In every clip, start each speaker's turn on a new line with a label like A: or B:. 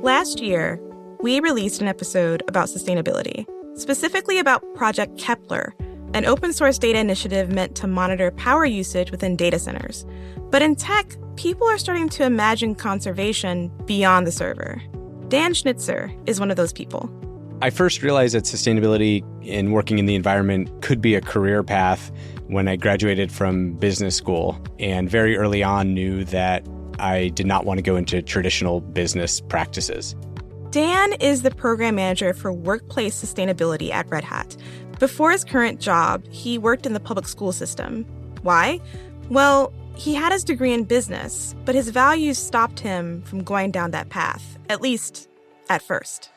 A: Last year, we released an episode about sustainability, specifically about Project Kepler, an open-source data initiative meant to monitor power usage within data centers. But in tech, people are starting to imagine conservation beyond the server. Dan Schnitzer is one of those people.
B: I first realized that sustainability and working in the environment could be a career path when I graduated from business school, and very early on knew that I did not want to go into traditional business practices.
A: Dan is the program manager for workplace sustainability at Red Hat. Before his current job, he worked in the public school system. Why? Well, he had his degree in business, but his values stopped him from going down that path, at least at first.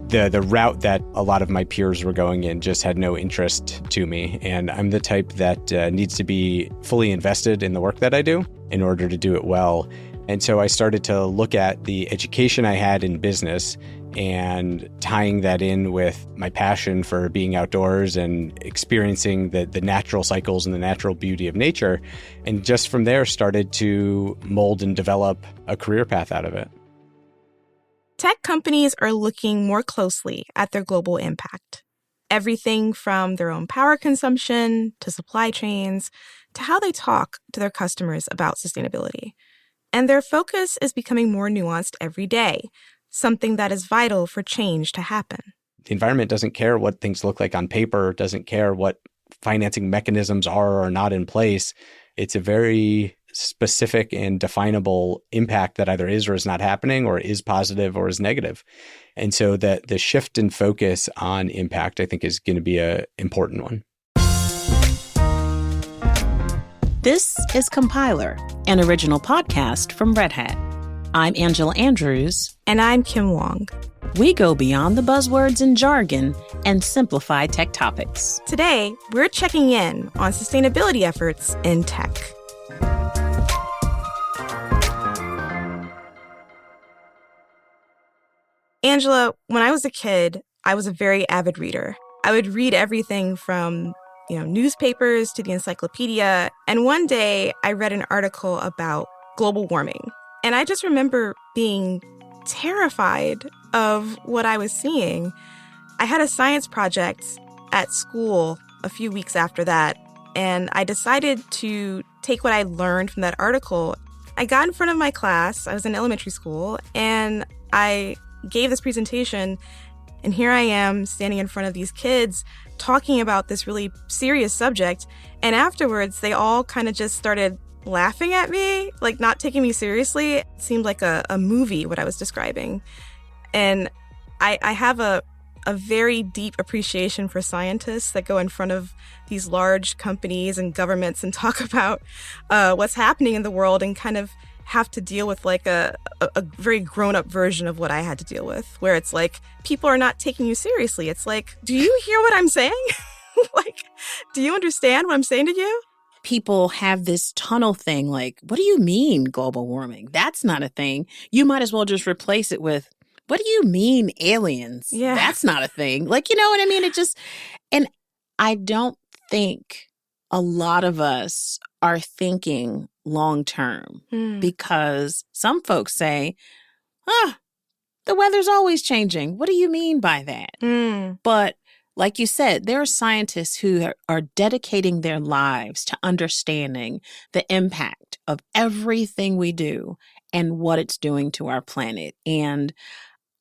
B: The route that a lot of my peers were going in just had no interest to me. And I'm the type that needs to be fully invested in the work that I do in order to do it well. And so I started to look at the education I had in business and tying that in with my passion for being outdoors and experiencing the natural cycles and the natural beauty of nature. And just from there started to mold and develop a career path out of it.
A: Tech companies are looking more closely at their global impact. Everything from their own power consumption to supply chains to how they talk to their customers about sustainability. And their focus is becoming more nuanced every day, something that is vital for change to happen.
B: The environment doesn't care what things look like on paper, doesn't care what financing mechanisms are or are not in place. It's a very specific and definable impact that either is or is not happening, or is positive or is negative. And so that the shift in focus on impact, I think, is going to be an important one.
C: This is Compiler, an original podcast from Red Hat. I'm Angela Andrews.
A: And I'm Kim Wong.
C: We go beyond the buzzwords and jargon and simplify tech topics.
A: Today, we're checking in on sustainability efforts in tech. Angela, when I was a kid, I was a very avid reader. I would read everything from, newspapers to the encyclopedia. And one day I read an article about global warming. And I just remember being terrified of what I was seeing. I had a science project at school a few weeks after that, and I decided to take what I learned from that article. I got in front of my class. I was in elementary school, and I gave this presentation, and here I am standing in front of these kids talking about this really serious subject. And afterwards, they all kind of just started laughing at me, like not taking me seriously. It seemed like a movie, what I was describing. And I have a very deep appreciation for scientists that go in front of these large companies and governments and talk about what's happening in the world and kind of have to deal with like a very grown-up version of what I had to deal with, where it's like, people are not taking you seriously. It's like, do you hear what I'm saying? Like, do you understand what I'm saying to you?
C: People have this tunnel thing, like, what do you mean global warming? That's not a thing. You might as well just replace it with, what do you mean aliens?
A: Yeah.
C: That's not a thing. Like, you know what I mean? And I don't think a lot of us are thinking long term because some folks say, the weather's always changing. What do you mean by that? But like you said, there are scientists who are dedicating their lives to understanding the impact of everything we do and what it's doing to our planet. And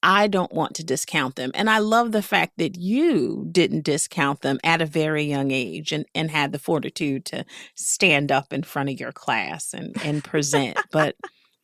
C: I don't want to discount them. And I love the fact that you didn't discount them at a very young age and had the fortitude to stand up in front of your class and present. But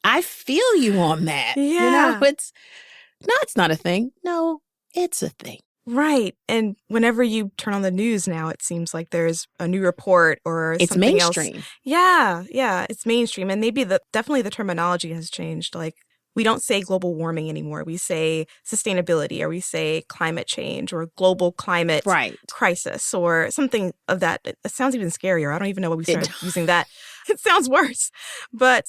C: I feel you on that.
A: Yeah.
C: It's not a thing. No, it's a thing.
A: Right. And whenever you turn on the news now, it seems like there's a new report or
C: it's
A: something
C: mainstream.
A: Else. Yeah, it's mainstream. And maybe definitely the terminology has changed. Like, we don't say global warming anymore. We say sustainability, or we say climate change, or global climate crisis, or something of that. It sounds even scarier. I don't even know why we started using that. It sounds worse. But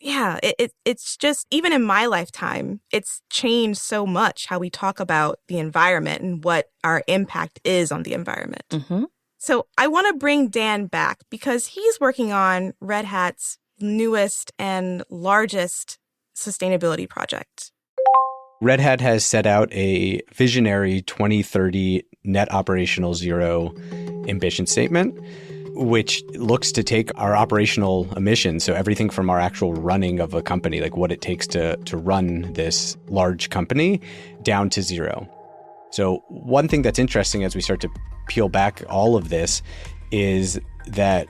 A: it's just, even in my lifetime, it's changed so much how we talk about the environment and what our impact is on the environment.
C: Mm-hmm.
A: So I want to bring Dan back because he's working on Red Hat's newest and largest sustainability project.
B: Red Hat has set out a visionary 2030 net operational zero ambition statement, which looks to take our operational emissions, so everything from our actual running of a company, like what it takes to run this large company, down to zero. So one thing that's interesting as we start to peel back all of this is that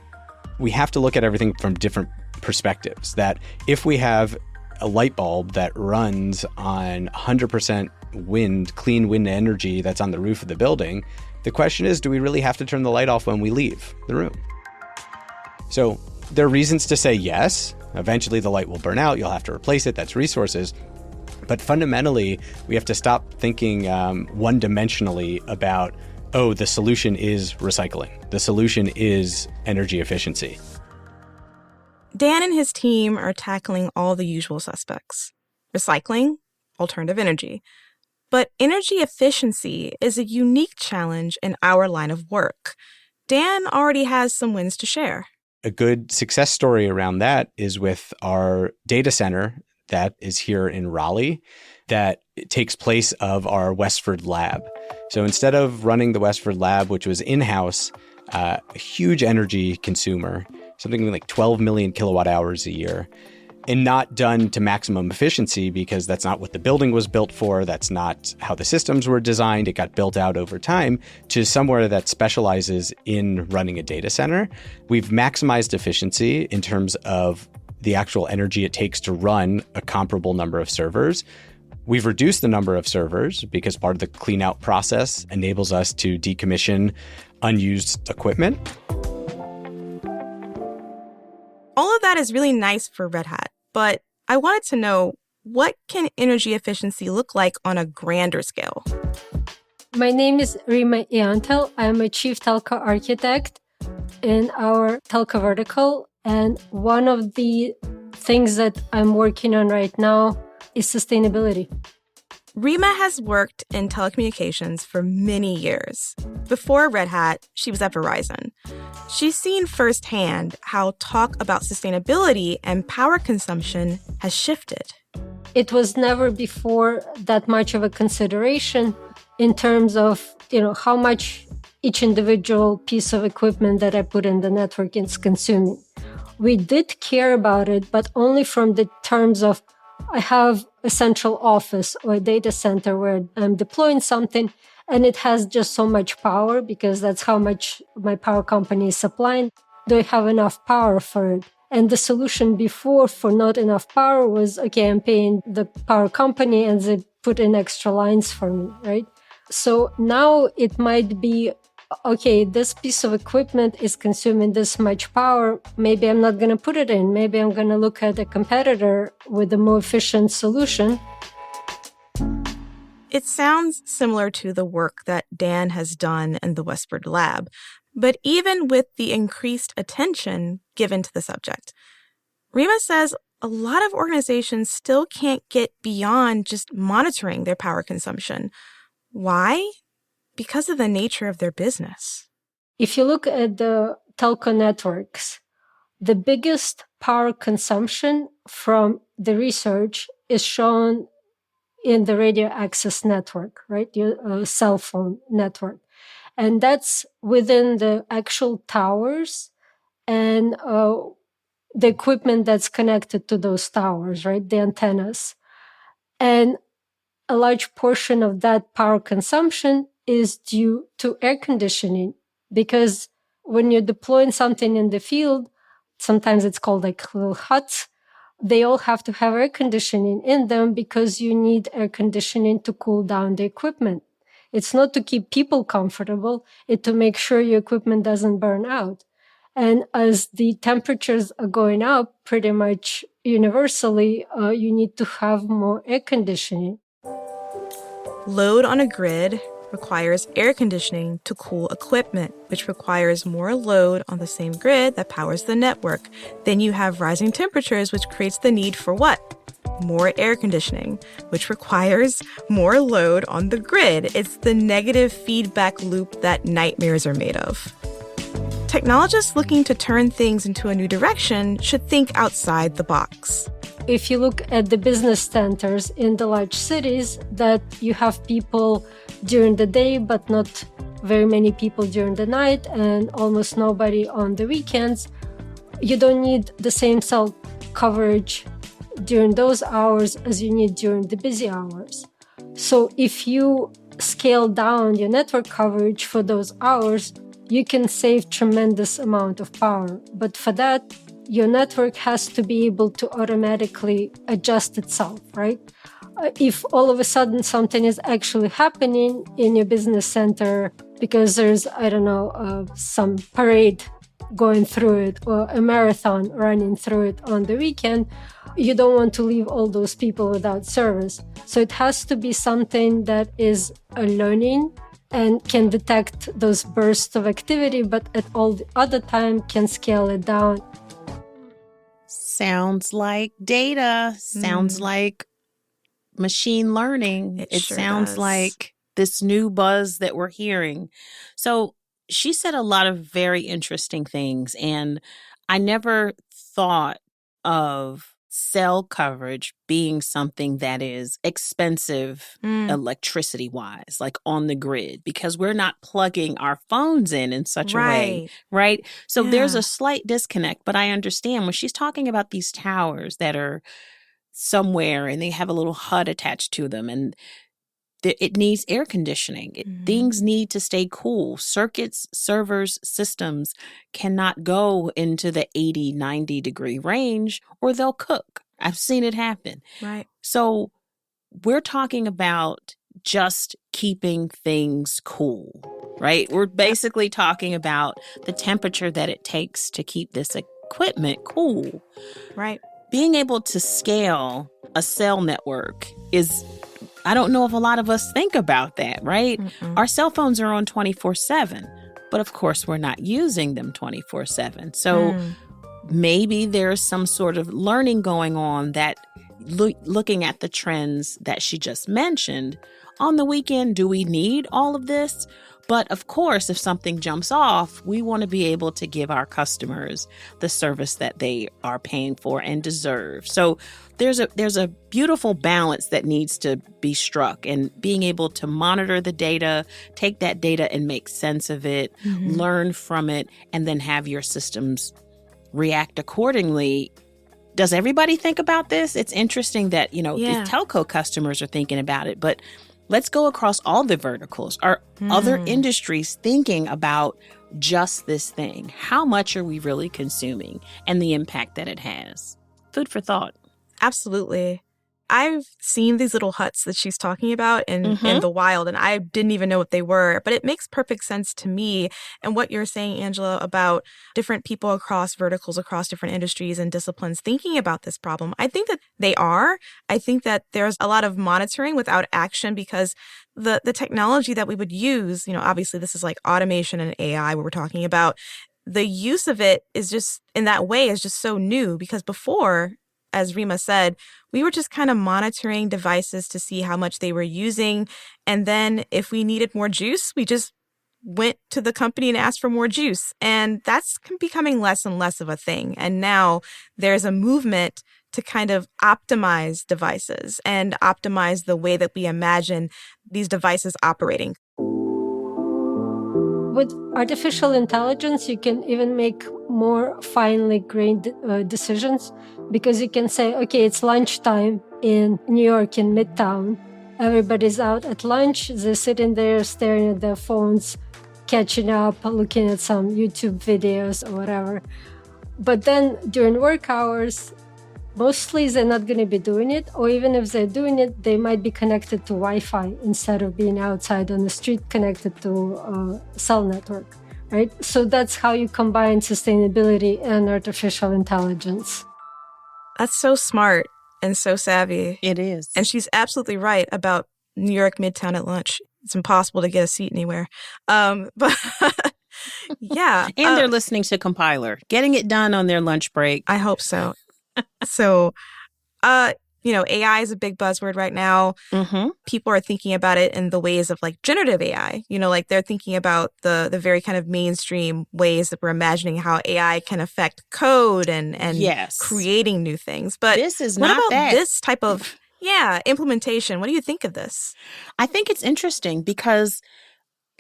B: we have to look at everything from different perspectives. That if we have a light bulb that runs on 100% wind, clean wind energy that's on the roof of the building, the question is, do we really have to turn the light off when we leave the room? So there are reasons to say yes. Eventually the light will burn out. You'll have to replace it. That's resources. But fundamentally, we have to stop thinking one-dimensionally about, oh, the solution is recycling. The solution is energy efficiency.
A: Dan and his team are tackling all the usual suspects: recycling, alternative energy. But energy efficiency is a unique challenge in our line of work. Dan already has some wins to share.
B: A good success story around that is with our data center that is here in Raleigh that takes place of our Westford lab. So instead of running the Westford lab, which was in-house, a huge energy consumer, something like 12 million kilowatt hours a year, and not done to maximum efficiency because that's not what the building was built for. That's not how the systems were designed. It got built out over time to somewhere that specializes in running a data center. We've maximized efficiency in terms of the actual energy it takes to run a comparable number of servers. We've reduced the number of servers because part of the clean out process enables us to decommission unused equipment.
A: All of that is really nice for Red Hat, but I wanted to know, what can energy efficiency look like on a grander scale?
D: My name is Rima Iantel. I'm a chief telco architect in our telco vertical. And one of the things that I'm working on right now is sustainability.
A: Rima has worked in telecommunications for many years. Before Red Hat, she was at Verizon. She's seen firsthand how talk about sustainability and power consumption has shifted.
D: It was never before that much of a consideration in terms of, how much each individual piece of equipment that I put in the network is consuming. We did care about it, but only from the terms of, I have a central office or a data center where I'm deploying something and it has just so much power because that's how much my power company is supplying. Do I have enough power for it? And the solution before for not enough power was, okay, I'm paying the power company and they put in extra lines for me, right? So now it might be, okay, this piece of equipment is consuming this much power. Maybe I'm not going to put it in. Maybe I'm going to look at a competitor with a more efficient solution.
A: It sounds similar to the work that Dan has done in the Westford lab. But even with the increased attention given to the subject, Rima says a lot of organizations still can't get beyond just monitoring their power consumption. Why? Because of the nature of their business.
D: If you look at the telco networks, the biggest power consumption from the research is shown in the radio access network, right? Your cell phone network. And that's within the actual towers and the equipment that's connected to those towers, right? The antennas. And a large portion of that power consumption is due to air conditioning, because when you're deploying something in the field, sometimes it's called like little huts. They all have to have air conditioning in them because you need air conditioning to cool down the equipment. It's not to keep people comfortable, it's to make sure your equipment doesn't burn out. And as the temperatures are going up pretty much universally, you need to have more air conditioning.
A: Load on a grid requires air conditioning to cool equipment, which requires more load on the same grid that powers the network. Then you have rising temperatures, which creates the need for what? More air conditioning, which requires more load on the grid. It's the negative feedback loop that nightmares are made of. Technologists looking to turn things into a new direction should think outside the box.
D: if you look at the business centers in the large cities, that you have people during the day, but not very many people during the night and almost nobody on the weekends, you don't need the same cell coverage during those hours as you need during the busy hours. So if you scale down your network coverage for those hours, you can save tremendous amount of power. But for that, your network has to be able to automatically adjust itself, right? If all of a sudden something is actually happening in your business center because there's, I don't know, some parade going through it or a marathon running through it on the weekend, you don't want to leave all those people without service. So it has to be something that is a learning and can detect those bursts of activity, but at all the other time can scale it down.
C: Sounds like data. Sounds like machine learning. It
A: sure
C: sounds
A: does.
C: like this new buzz that we're hearing. So she said a lot of very interesting things, and I never thought of cell coverage being something that is expensive electricity wise, like on the grid, because we're not plugging our phones in such a way, right? So there's a slight disconnect, but I understand when she's talking about these towers that are somewhere and they have a little HUD attached to them and it needs air conditioning. Things need to stay cool. Circuits, servers, systems cannot go into the 80, 90 degree range or they'll cook. I've seen it happen.
A: Right.
C: So we're talking about just keeping things cool, right? We're basically talking about the temperature that it takes to keep this equipment cool.
A: Right.
C: Being able to scale a cell network is, I don't know if a lot of us think about that, right? Our cell phones are on 24/7, but of course we're not using them 24/7. So maybe there's some sort of learning going on that looking at the trends that she just mentioned. On the weekend, do we need all of this? But of course, if something jumps off, we want to be able to give our customers the service that they are paying for and deserve. So there's a beautiful balance that needs to be struck, and being able to monitor the data, take that data and make sense of it, learn from it, and then have your systems react accordingly. Does everybody think about this? It's interesting that, these telco customers are thinking about it, but let's go across all the verticals. Are other industries thinking about just this thing? How much are we really consuming and the impact that it has? Food for thought.
A: Absolutely. I've seen these little huts that she's talking about in the wild, and I didn't even know what they were, but it makes perfect sense to me. And what you're saying, Angela, about different people across verticals, across different industries and disciplines thinking about this problem, I think that they are. I think that there's a lot of monitoring without action because the technology that we would use, obviously this is like automation and AI, what we're talking about. The use of it is just, in that way, is just so new because before, as Rima said, we were just kind of monitoring devices to see how much they were using. And then if we needed more juice, we just went to the company and asked for more juice. And that's becoming less and less of a thing. And now there's a movement to kind of optimize devices and optimize the way that we imagine these devices operating.
D: With artificial intelligence, you can even make more finely grained decisions because you can say, okay, it's lunchtime in New York in Midtown. Everybody's out at lunch. They're sitting there staring at their phones, catching up, looking at some YouTube videos or whatever. But then during work hours, mostly they're not going to be doing it, or even if they're doing it, they might be connected to Wi-Fi instead of being outside on the street connected to a cell network, right? So that's how you combine sustainability and artificial intelligence.
A: That's so smart and so savvy.
C: It is.
A: And she's absolutely right about New York Midtown at lunch. It's impossible to get a seat anywhere. But yeah.
C: And they're listening to Compiler, getting it done on their lunch break.
A: I hope so. So, AI is a big buzzword right now.
C: Mm-hmm.
A: People are thinking about it in the ways of like generative AI. Like they're thinking about the very kind of mainstream ways that we're imagining how AI can affect code and
C: Yes.
A: creating new things. But
C: this is
A: what
C: not
A: about
C: that.
A: this type of implementation? What do you think of this?
C: I think it's interesting because,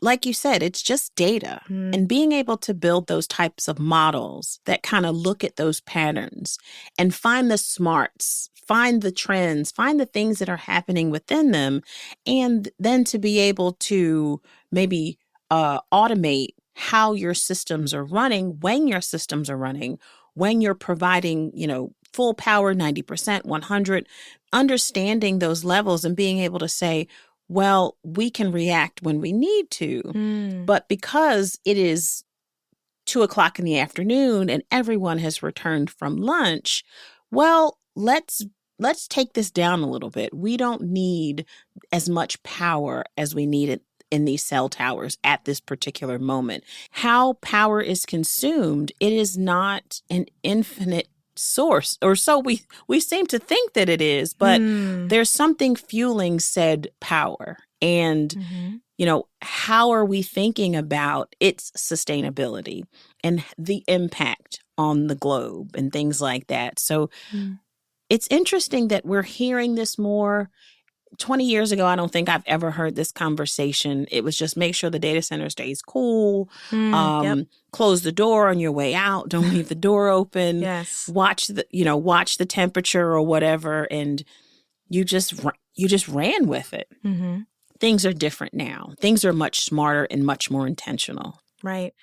C: like you said, it's just data. And being able to build those types of models that kind of look at those patterns and find the smarts, find the trends, find the things that are happening within them, and then to be able to maybe automate how your systems are running, when your systems are running, when you're providing, full power, 90%, 100, understanding those levels and being able to say, well, we can react when we need to, but because it is 2:00 in the afternoon and everyone has returned from lunch, well, let's take this down a little bit. We don't need as much power as we need it in these cell towers at this particular moment. How power is consumed, it is not an infinite source, or so we seem to think that it is, but there's something fueling said power. And how are we thinking about its sustainability and the impact on the globe and things like that? So it's interesting that we're hearing this more. 20 years ago, I don't think I've ever heard this conversation. It was just make sure the data center stays cool,
A: Yep.
C: close the door on your way out, don't leave the door open,
A: Yes.
C: watch the temperature or whatever, and you just ran with it. Things are different now. Things are much smarter and much more intentional.
A: Right.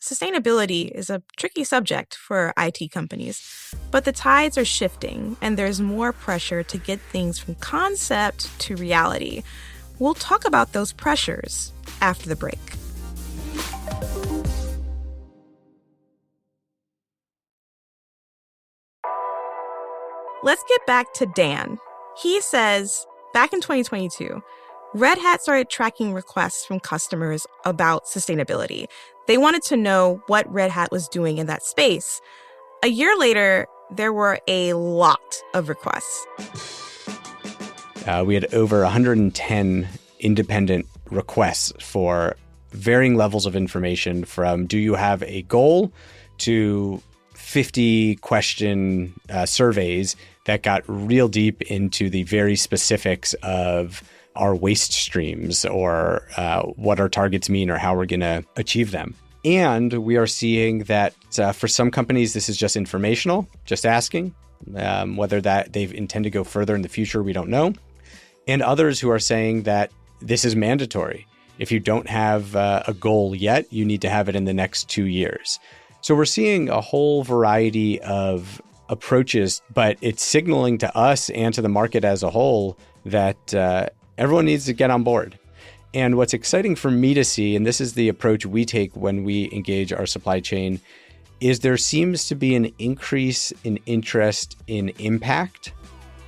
A: Sustainability is a tricky subject for IT companies, but the tides are shifting and there's more pressure to get things from concept to reality. We'll talk about those pressures after the break. Let's get back to Dan. He says, back in 2022, Red Hat started tracking requests from customers about sustainability. They wanted to know what Red Hat was doing in that space. A year later, there were a lot of requests.
B: We had over 110 independent requests for varying levels of information, from do you have a goal to 50 question surveys that got real deep into the very specifics of our waste streams or what our targets mean or how we're going to achieve them. And we are seeing that for some companies, this is just informational, just asking. Whether that they intend to go further in the future, we don't know. And others who are saying that this is mandatory. If you don't have a goal yet, you need to have it in the next 2 years. So we're seeing a whole variety of approaches, but it's signaling to us and to the market as a whole that everyone needs to get on board. And what's exciting for me to see, and this is the approach we take when we engage our supply chain, is there seems to be an increase in interest in impact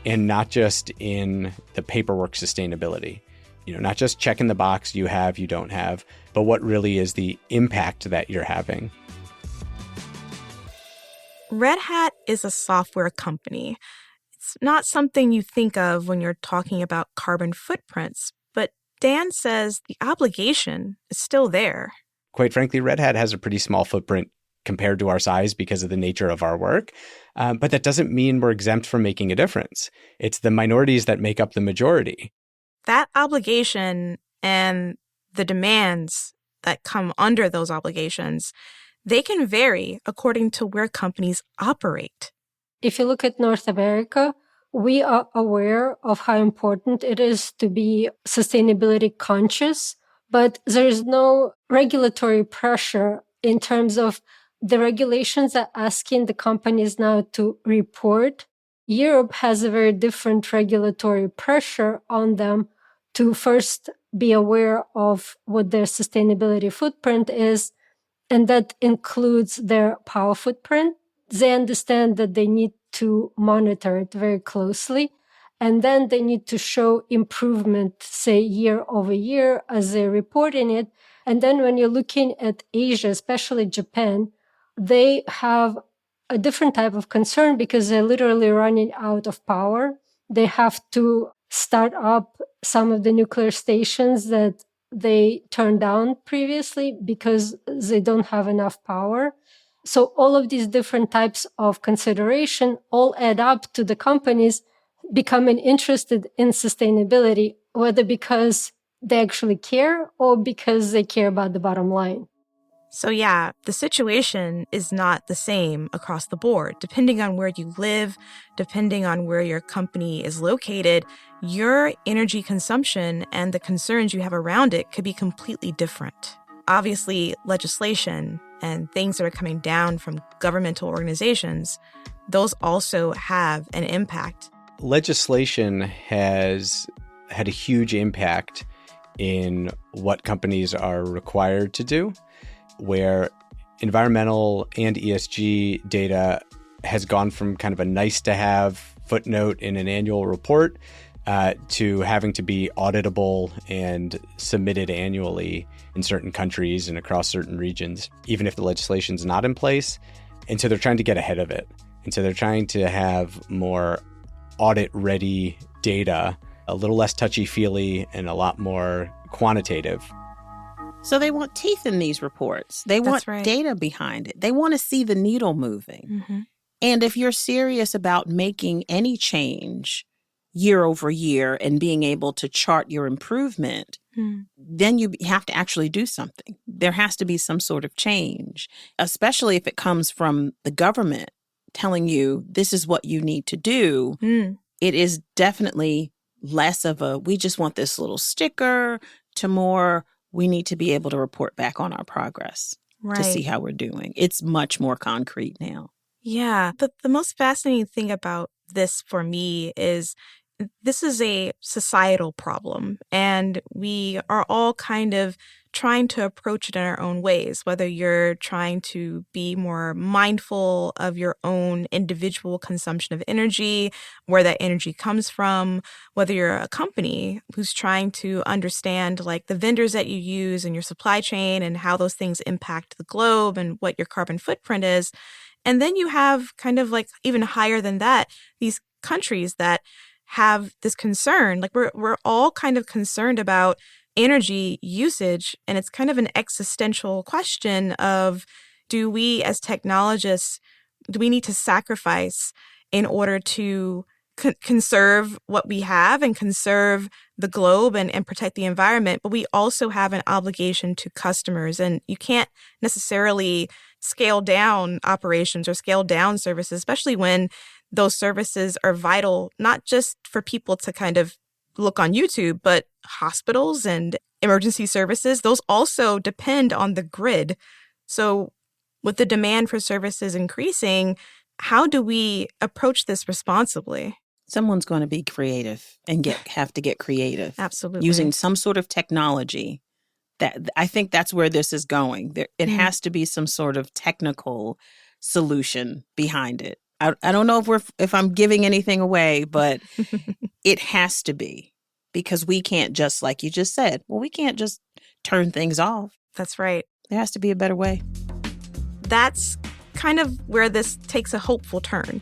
B: and not just in the paperwork sustainability. Not just checking the box you have, you don't have, but what really is the impact that you're having.
A: Red Hat is a software company. It's not something you think of when you're talking about carbon footprints, but Dan says the obligation is still there.
B: Quite frankly, Red Hat has a pretty small footprint compared to our size because of the nature of our work. But that doesn't mean we're exempt from making a difference. It's the minorities that make up the majority.
A: That obligation and the demands that come under those obligations, they can vary according to where companies operate.
D: If you look at North America, we are aware of how important it is to be sustainability conscious, but there is no regulatory pressure in terms of the regulations are asking the companies now to report. Europe has a very different regulatory pressure on them to first be aware of what their sustainability footprint is, and that includes their power footprint. They understand that they need to monitor it very closely, and then they need to show improvement, say, year over year as they're reporting it. And then when you're looking at Asia, especially Japan, they have a different type of concern because they're literally running out of power. They have to start up some of the nuclear stations that they turned down previously because they don't have enough power. So all of these different types of consideration all add up to the companies becoming interested in sustainability, whether because they actually care or because they care about the bottom line.
A: So yeah, the situation is not the same across the board. Depending on where you live, depending on where your company is located, your energy consumption and the concerns you have around it could be completely different. Obviously, legislation and things that are coming down from governmental organizations, those also have an impact.
B: Legislation has had a huge impact in what companies are required to do, where environmental and ESG data has gone from kind of a nice to have footnote in an annual report to having to be auditable and submitted annually in certain countries and across certain regions, even if the legislation's not in place. And so they're trying to get ahead of it. And so they're trying to have more audit-ready data, a little less touchy-feely and a lot more quantitative.
C: So they want teeth in these reports. They want data behind it. They want to see the needle moving.
A: Mm-hmm.
C: And if you're serious about making any change year over year and being able to chart your improvement, then you have to actually do something. There has to be some sort of change, especially if it comes from the government telling you this is what you need to do. It is definitely less of a, we just want this little sticker, to more, we need to be able to report back on our progress to see how we're doing. It's much more concrete now.
A: Yeah. The most fascinating thing about this for me is this is a societal problem, and we are all kind of trying to approach it in our own ways, whether you're trying to be more mindful of your own individual consumption of energy, where that energy comes from, whether you're a company who's trying to understand like the vendors that you use in your supply chain and how those things impact the globe and what your carbon footprint is. And then you have kind of like even higher than that, these countries that have this concern. Like we're all kind of concerned about energy usage, and it's kind of an existential question of, do we as technologists, do we need to sacrifice in order to conserve what we have and conserve the globe and protect the environment? But we also have an obligation to customers, and you can't necessarily scale down operations or scale down services, especially when those services are vital, not just for people to kind of look on YouTube, but hospitals and emergency services, those also depend on the grid. So with the demand for services increasing, how do we approach this responsibly?
C: Someone's going to be creative and have to get creative.
A: Absolutely.
C: Using some sort of technology. That I think that's where this is going. It has to be some sort of technical solution behind it. I don't know if I'm giving anything away, but it has to be, because we can't just, like you just said, we can't just turn things off.
A: That's right.
C: There has to be a better way.
A: That's kind of where this takes a hopeful turn.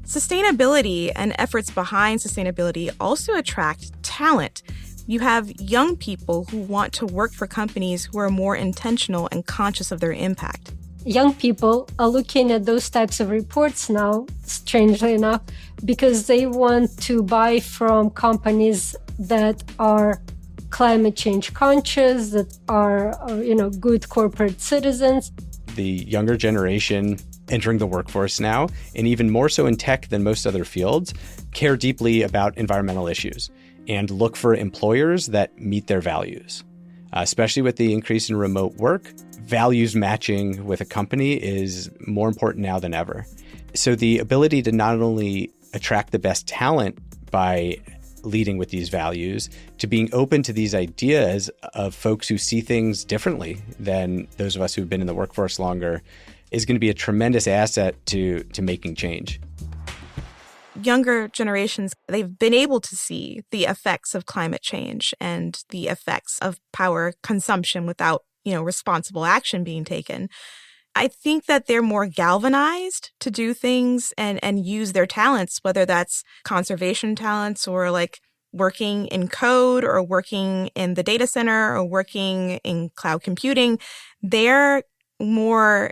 A: Sustainability and efforts behind sustainability also attract talent. You have young people who want to work for companies who are more intentional and conscious of their impact.
D: Young people are looking at those types of reports now, strangely enough, because they want to buy from companies that are climate change conscious, that are, good corporate citizens.
B: The younger generation entering the workforce now, and even more so in tech than most other fields, care deeply about environmental issues and look for employers that meet their values. Especially with the increase in remote work, values matching with a company is more important now than ever. So the ability to not only attract the best talent by leading with these values, to being open to these ideas of folks who see things differently than those of us who've been in the workforce longer, is going to be a tremendous asset to making change.
A: Younger generations, they've been able to see the effects of climate change and the effects of power consumption without, responsible action being taken. I think that they're more galvanized to do things and use their talents, whether that's conservation talents or like working in code or working in the data center or working in cloud computing. They're more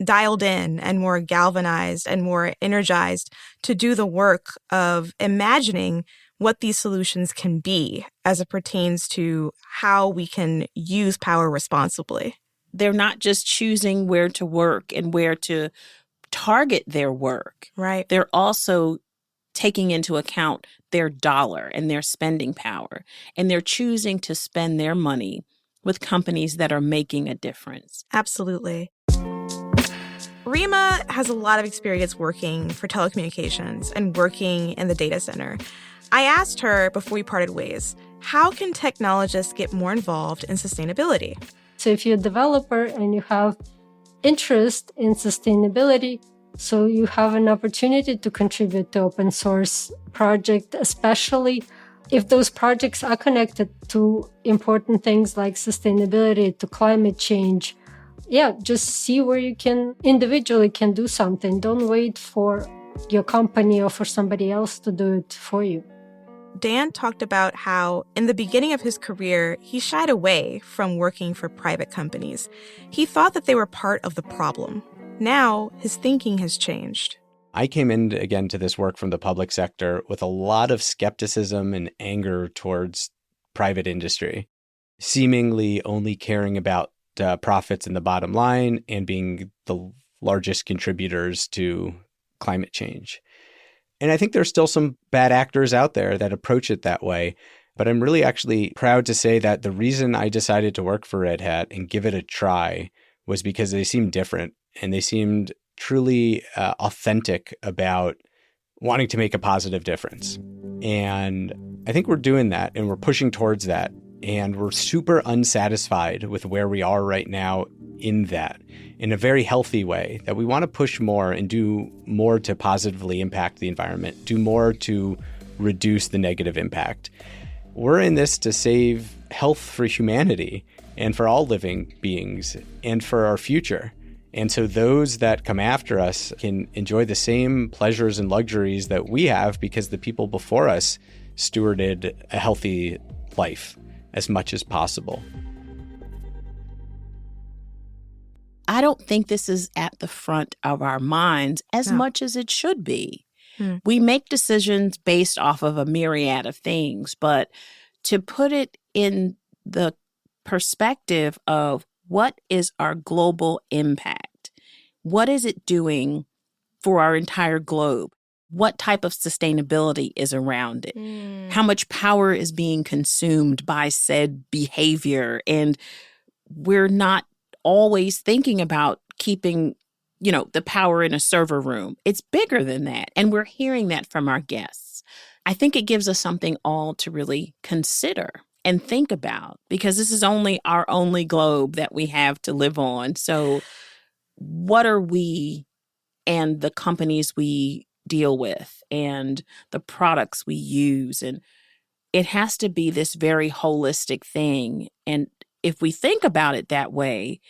A: dialed in and more galvanized and more energized to do the work of imagining what these solutions can be as it pertains to how we can use power responsibly.
C: They're not just choosing where to work and where to target their work.
A: Right.
C: They're also taking into account their dollar and their spending power. And they're choosing to spend their money with companies that are making a difference.
A: Absolutely. Rima has a lot of experience working for telecommunications and working in the data center. I asked her before we parted ways, how can technologists get more involved in sustainability?
D: So if you're a developer and you have interest in sustainability, so you have an opportunity to contribute to open source project, especially if those projects are connected to important things like sustainability, to climate change. Yeah, just see where you can individually can do something. Don't wait for your company or for somebody else to do it for you.
A: Dan talked about how in the beginning of his career, he shied away from working for private companies. He thought that they were part of the problem. Now, his thinking has changed.
B: I came in again to this work from the public sector with a lot of skepticism and anger towards private industry, seemingly only caring about profits in the bottom line and being the largest contributors to climate change. And I think there's still some bad actors out there that approach it that way. But I'm really actually proud to say that the reason I decided to work for Red Hat and give it a try was because they seemed different and they seemed truly authentic about wanting to make a positive difference. And I think we're doing that and we're pushing towards that. And we're super unsatisfied with where we are right now in that, in a very healthy way, that we want to push more and do more to positively impact the environment, do more to reduce the negative impact. We're in this to save health for humanity and for all living beings and for our future. And so those that come after us can enjoy the same pleasures and luxuries that we have because the people before us stewarded a healthy life as much as possible.
C: I don't think this is at the front of our minds as much as it should be. We make decisions based off of a myriad of things, but to put it in the perspective of what is our global impact? What is it doing for our entire globe? What type of sustainability is around it? How much power is being consumed by said behavior? And we're not always thinking about keeping, the power in a server room. It's bigger than that. And we're hearing that from our guests. I think it gives us something all to really consider and think about, because this is our only globe that we have to live on. So what are we and the companies we deal with and the products we use? And it has to be this very holistic thing. And if we think about it that way,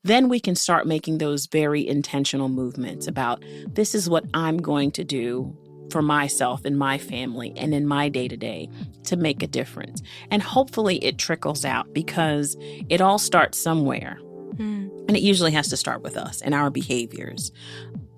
C: then we can start making those very intentional movements about, this is what I'm going to do for myself and my family and in my day-to-day to make a difference. And hopefully it trickles out, because it all starts somewhere. And it usually has to start with us and our behaviors.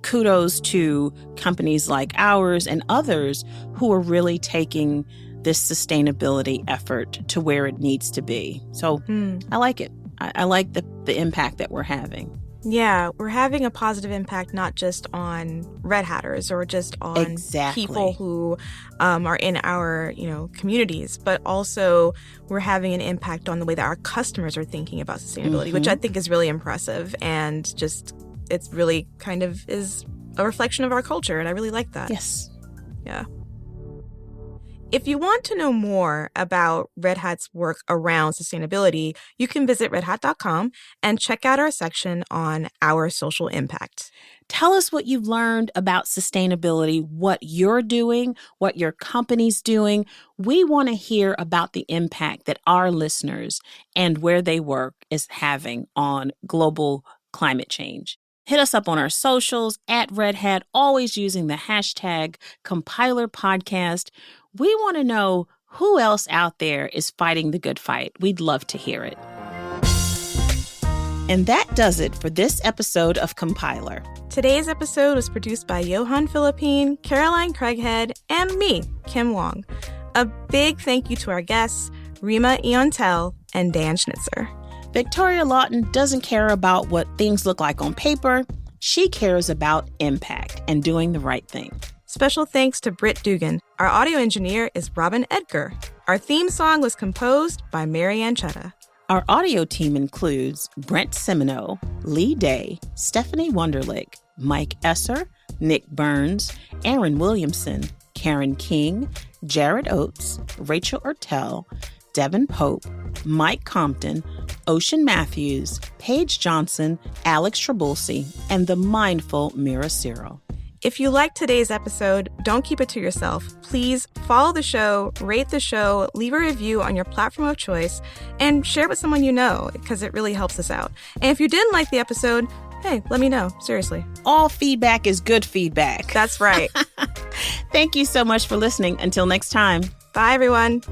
C: Kudos to companies like ours and others who are really taking this sustainability effort to where it needs to be. So I like it. I like the impact that we're having.
A: Yeah, we're having a positive impact not just on Red Hatters or just on people who are in our communities, but also we're having an impact on the way that our customers are thinking about sustainability, which I think is really impressive, and just it's really kind of is a reflection of our culture, and I really like that.
C: Yes.
A: Yeah. If you want to know more about Red Hat's work around sustainability, you can visit redhat.com and check out our section on our social impact.
C: Tell us what you've learned about sustainability, what you're doing, what your company's doing. We want to hear about the impact that our listeners and where they work is having on global climate change. Hit us up on our socials at Red Hat, always using the hashtag #CompilerPodcast. We want to know who else out there is fighting the good fight. We'd love to hear it. And that does it for this episode of Compiler.
A: Today's episode was produced by Johan Philippine, Caroline Craighead, and me, Kim Wong. A big thank you to our guests, Rima Iontel and Dan Schnitzer.
C: Victoria Lawton doesn't care about what things look like on paper. She cares about impact and doing the right thing.
A: Special thanks to Britt Dugan. Our audio engineer is Robin Edgar. Our theme song was composed by Marianne Chetta.
C: Our audio team includes Brent Semino, Lee Day, Stephanie Wunderlich, Mike Esser, Nick Burns, Aaron Williamson, Karen King, Jared Oates, Rachel Ertel, Devin Pope, Mike Compton, Ocean Matthews, Paige Johnson, Alex Trabulsi, and the mindful Mira Cyril.
A: If you liked today's episode, don't keep it to yourself. Please follow the show, rate the show, leave a review on your platform of choice, and share with someone you know, because it really helps us out. And if you didn't like the episode, hey, let me know. Seriously.
C: All feedback is good feedback.
A: That's right.
C: Thank you so much for listening. Until next time.
A: Bye, everyone.